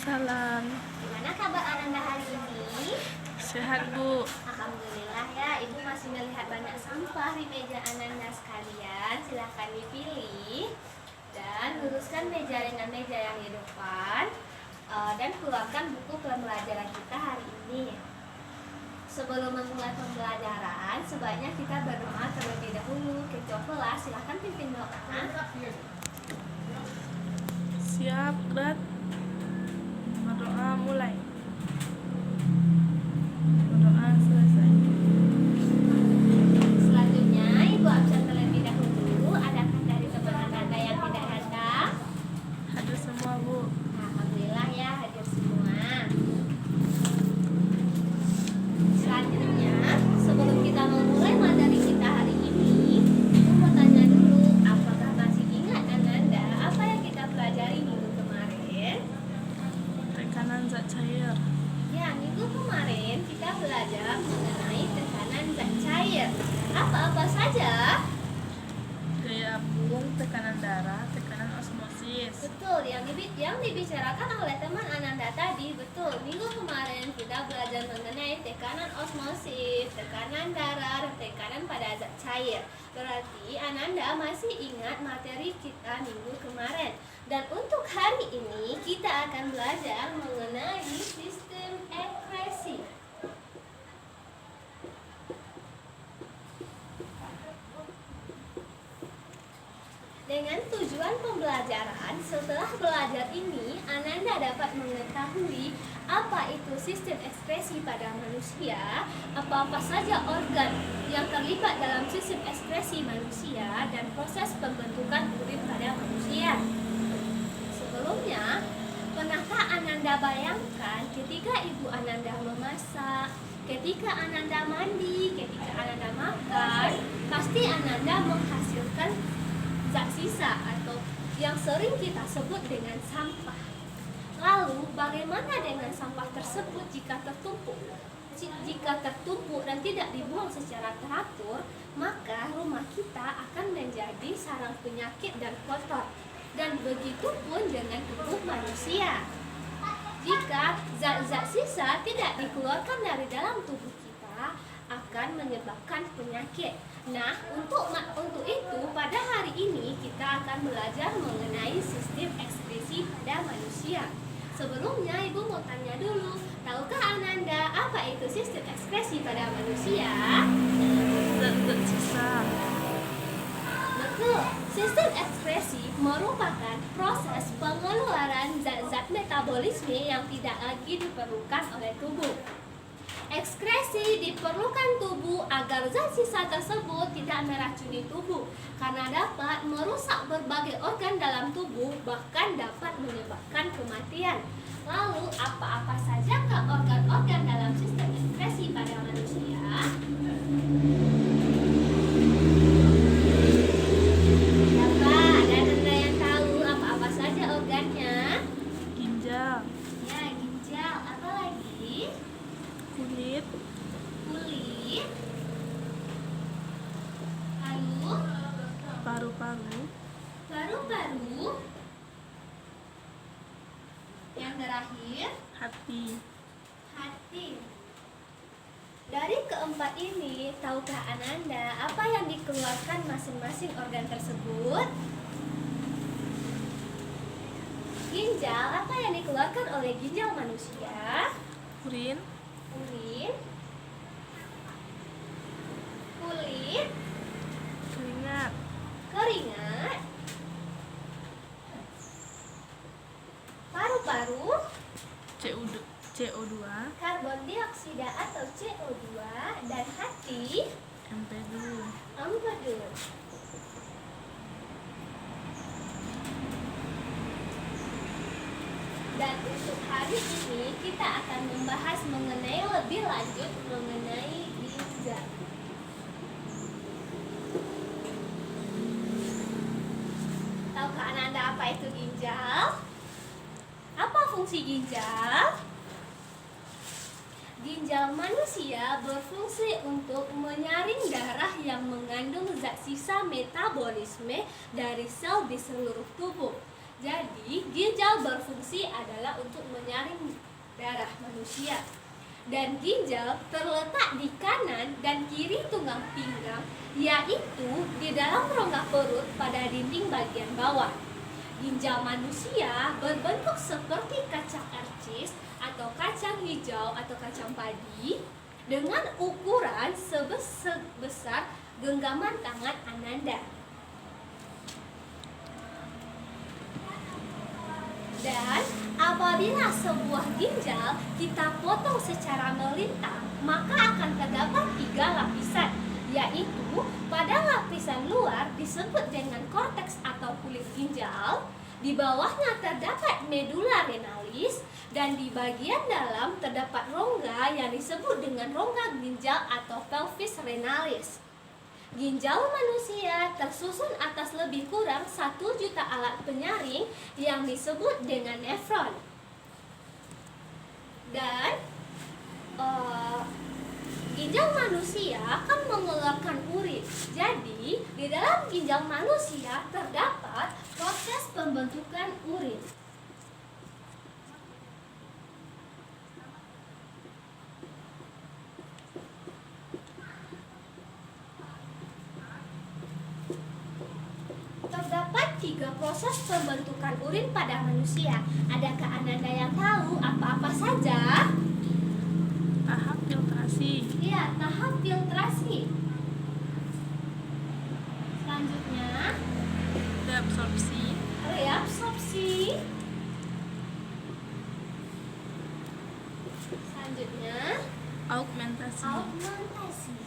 Waalaikumsalam. Gimana kabar Ananda hari ini? Sehat, Bu. Alhamdulillah ya, Ibu masih melihat banyak sampah di meja Ananda sekalian. Silahkan dipilih dan luruskan meja dengan meja yang di depan, dan keluarkan buku pembelajaran kita hari ini. Sebelum memulai pembelajaran, sebaiknya kita berdoa terlebih dahulu. Ketua kelas, silahkan pimpin doa. Siap, gerak. Berdoa mulai. Berdoa selesai. Selanjutnya, Ibu absen terlebih dahulu. Adakah dari teman Ananda yang tidak datang? Hadir semua, Bu. Alhamdulillah ya, hadir semua. Selanjutnya, sebelum kita memulai materi kita hari ini, Ibu mau tanya dulu, apakah masih ingat Ananda apa yang kita pelajari minggu kemarin? Tekanan zat cair. Ya, minggu kemarin kita belajar mengenai tekanan zat cair. Apa-apa saja? Gaya apung, tekanan darah, tekanan osmosis. Betul, yang dibicarakan oleh teman Ananda tadi, betul. Minggu kemarin kita belajar mengenai tekanan osmosis, tekanan darah, dan tekanan pada zat cair. Berarti Ananda masih ingat materi kita minggu kemarin. Dan untuk hari ini kita akan belajar mengenai sistem ekskresi. Dengan tujuan pembelajaran, setelah belajar ini, Ananda dapat mengetahui apa itu sistem ekskresi pada manusia, apa-apa saja organ yang terlibat dalam sistem ekskresi manusia, dan proses pembentukan urin pada manusia. Sebelumnya, pernahkah Ananda bayangkan ketika ibu Ananda memasak, ketika Ananda mandi, ketika Ananda makan, pasti Ananda menghasilkan zat sisa atau yang sering kita sebut dengan sampah. Lalu bagaimana dengan sampah tersebut jika tertumpuk? Jika tertumpuk dan tidak dibuang secara teratur, maka rumah kita akan menjadi sarang penyakit dan kotor. Dan begitu pun dengan tubuh manusia. Jika zat-zat sisa tidak dikeluarkan dari dalam tubuh kita, akan menyebabkan penyakit. Nah, untuk itu pada hari ini kita akan belajar mengenai sistem ekskresi pada manusia. Sebelumnya Ibu mau tanya dulu, tahukah Ananda apa itu sistem ekskresi pada manusia? Zat-zat sisa. Betul, sistem ekskresi merupakan proses pengeluaran zat-zat metabolisme yang tidak lagi diperlukan oleh tubuh. Ekskresi diperlukan tubuh agar zat sisa tersebut tidak meracuni tubuh karena dapat merusak berbagai organ dalam tubuh, bahkan dapat menyebabkan kematian. Lalu apa-apa sajakah organ-organ dalam sistem ekskresi pada manusia? Siapa? Ada Anda yang tahu apa-apa saja organnya? Ginjal, Ya, ginjal. Apa lagi? kulit, Kulit. Lalu paru-paru, paru-paru. Yang terakhir, hati. hati. Dari keempat ini, tahukah Ananda apa yang dikeluarkan masing-masing organ tersebut? Ginjal, apa yang dikeluarkan oleh ginjal manusia? Urin, Urin. Kulit. keringat, Keringat. Paru-paru. CO2, Karbon dioksida atau CO2, dan hati empedu. empedu. Dan untuk hari ini kita akan membahas mengenai lebih lanjut mengenai ginjal. Tahukah Ananda apa itu ginjal? Apa fungsi ginjal? Ginjal manusia berfungsi untuk menyaring darah yang mengandung zat sisa metabolisme dari sel di seluruh tubuh. Jadi, ginjal berfungsi adalah untuk menyaring darah manusia. Dan ginjal terletak di kanan dan kiri tunggang pinggang, yaitu di dalam rongga perut pada dinding bagian bawah. Ginjal manusia berbentuk seperti kacang arcis atau kacang hijau atau kacang padi dengan ukuran sebesar genggaman tangan Ananda. Dan apabila sebuah ginjal kita potong secara melintang, maka akan terdapat 3 lapisan, yaitu pada lapisan luar disebut dengan korteks atau kulit ginjal, di bawahnya terdapat medula renalis, dan di bagian dalam terdapat rongga yang disebut dengan rongga ginjal atau pelvis renalis. Ginjal manusia tersusun atas lebih kurang 1 juta alat penyaring yang disebut dengan nefron. Dan ginjal manusia akan mengeluarkan urin. Jadi, di dalam ginjal manusia terdapat proses pembentukan urin. Terdapat 3 proses pembentukan urin pada manusia. Adakah Ananda yang tahu apa-apa saja? Tahap filtrasi. Iya, tahap filtrasi. Selanjutnya, Reabsorpsi. reabsorpsi. Selanjutnya, Augmentasi. augmentasi.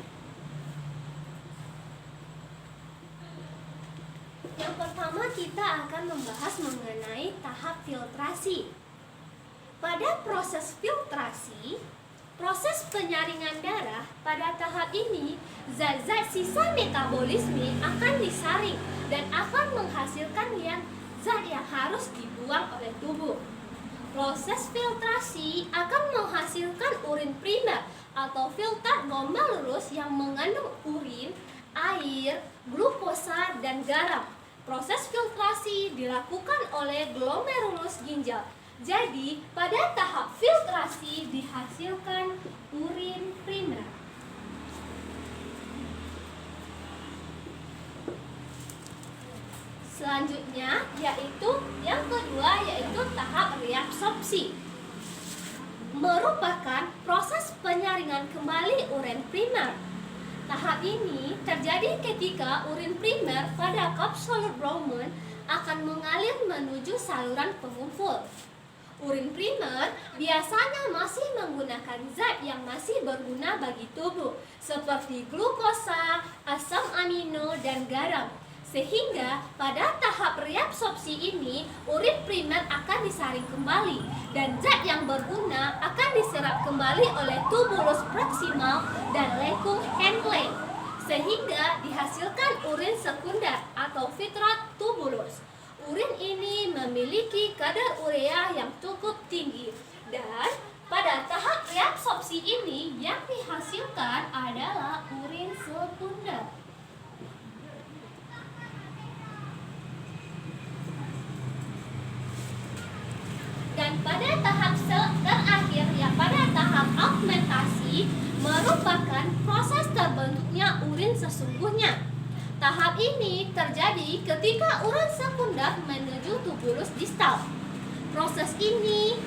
Yang pertama kita akan membahas mengenai tahap filtrasi. Pada proses filtrasi, proses penyaringan darah, pada tahap ini zat-zat sisa metabolisme akan disaring dan akan menghasilkan zat yang harus dibuang oleh tubuh. Proses filtrasi akan menghasilkan urin primer atau filter normal lurus yang mengandung urin, air, glukosa, dan garam. Proses filtrasi dilakukan oleh glomerulus ginjal. Jadi, pada tahap filtrasi dihasilkan urin primer. Selanjutnya, yang kedua yaitu tahap reabsorpsi. Merupakan proses penyaringan kembali urin primer. Tahap ini terjadi ketika urin primer pada kapsul Bowman akan mengalir menuju saluran pengumpul. Urin primer biasanya masih menggunakan zat yang masih berguna bagi tubuh, seperti glukosa, asam amino, dan garam. Sehingga pada tahap reabsorpsi ini, urin primer akan disaring kembali dan zat yang berguna akan diserap kembali oleh tubulus proximal dan lekung Henle, sehingga dihasilkan urin sekunder atau vitreous tubulus. Urin ini memiliki kadar urea yang cukup tinggi, dan pada tahap reabsorpsi ini yang dihasilkan adalah urin sekunder. Dan pada tahap terakhir, pada tahap augmentasi, merupakan proses terbentuknya urin sesungguhnya. Tahap ini terjadi ketika urin sekunder menuju tubulus distal. Proses ini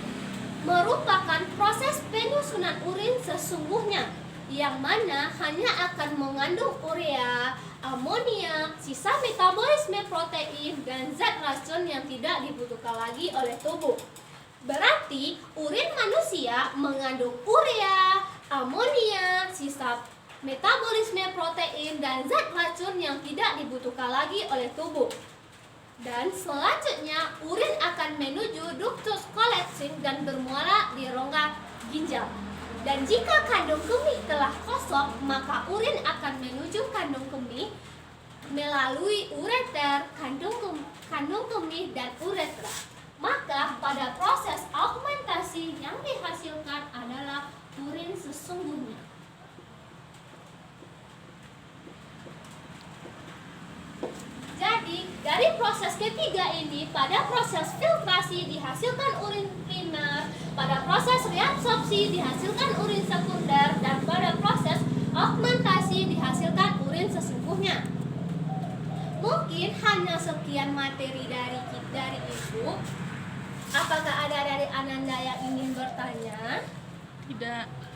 merupakan proses penyusunan urin sesungguhnya, yang mana hanya akan mengandung urea, amonia, sisa metabolisme protein, dan zat racun yang tidak dibutuhkan lagi oleh tubuh. Berarti urin manusia mengandung urea, amonia, sisa metabolisme protein, dan zat racun yang tidak dibutuhkan lagi oleh tubuh. Dan selanjutnya urin akan menuju ductus coalescens dan bermuara di rongga ginjal. Dan jika kandung kemih telah kosong, maka urin akan menuju kandung kemih melalui ureter, kandung kemih, dan uretra. Maka pada proses augmentasi yang dihasilkan adalah urin sesungguhnya. Jadi, dari proses ketiga ini pada pada proses filtrasi dihasilkan urin primer, pada proses reabsorpsi dihasilkan urin sekunder, dan pada proses augmentasi dihasilkan urin sesungguhnya. Mungkin hanya sekian materi dari Ibu. Apakah ada dari Ananda yang ingin bertanya? Tidak.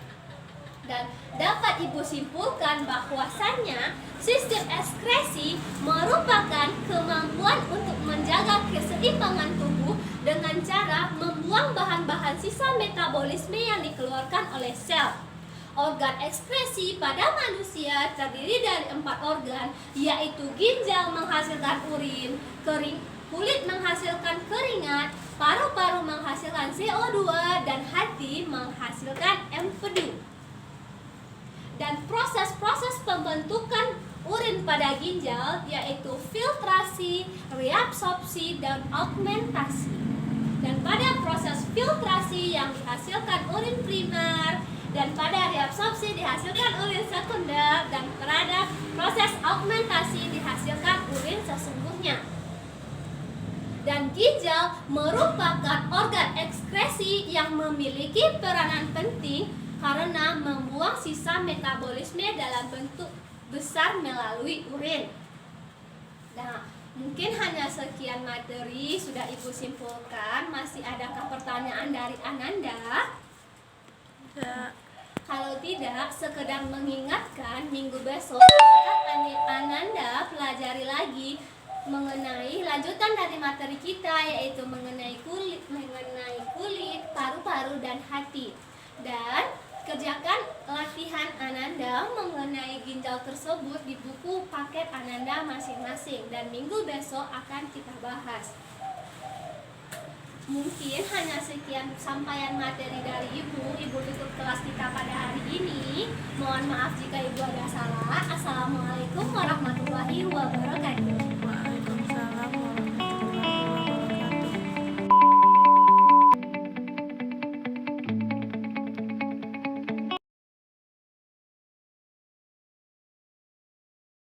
Dan dapat Ibu simpulkan bahwasannya sistem ekskresi merupakan kemampuan untuk menjaga keseimbangan tubuh dengan cara membuang bahan-bahan sisa metabolisme yang dikeluarkan oleh sel. Organ ekskresi pada manusia terdiri dari 4 organ, yaitu ginjal menghasilkan urin, kulit menghasilkan keringat, paru-paru menghasilkan CO2, dan hati menghasilkan empedu. Dan proses-proses pembentukan urin pada ginjal yaitu filtrasi, reabsorpsi, dan augmentasi. Dan pada proses filtrasi yang dihasilkan urin primer, dan pada reabsorpsi dihasilkan urin sekunder, dan pada proses augmentasi dihasilkan urin sesungguhnya. Dan ginjal merupakan organ ekskresi yang memiliki peranan penting karena membuang sisa metabolisme dalam bentuk besar melalui urin. Nah, mungkin hanya sekian materi sudah Ibu simpulkan. Masih adakah pertanyaan dari Ananda? Tidak. Kalau tidak, sekedar mengingatkan minggu besok akan Ananda pelajari lagi mengenai lanjutan dari materi kita, yaitu mengenai kulit, paru-paru, dan hati. Dan kerjakan latihan Ananda mengenai ginjal tersebut di buku paket Ananda masing-masing, dan minggu besok akan kita bahas. Mungkin hanya sekian sampaian materi dari Ibu tutup kelas kita pada hari ini. Mohon maaf jika Ibu ada salah. Assalamualaikum warahmatullahi wabarakatuh.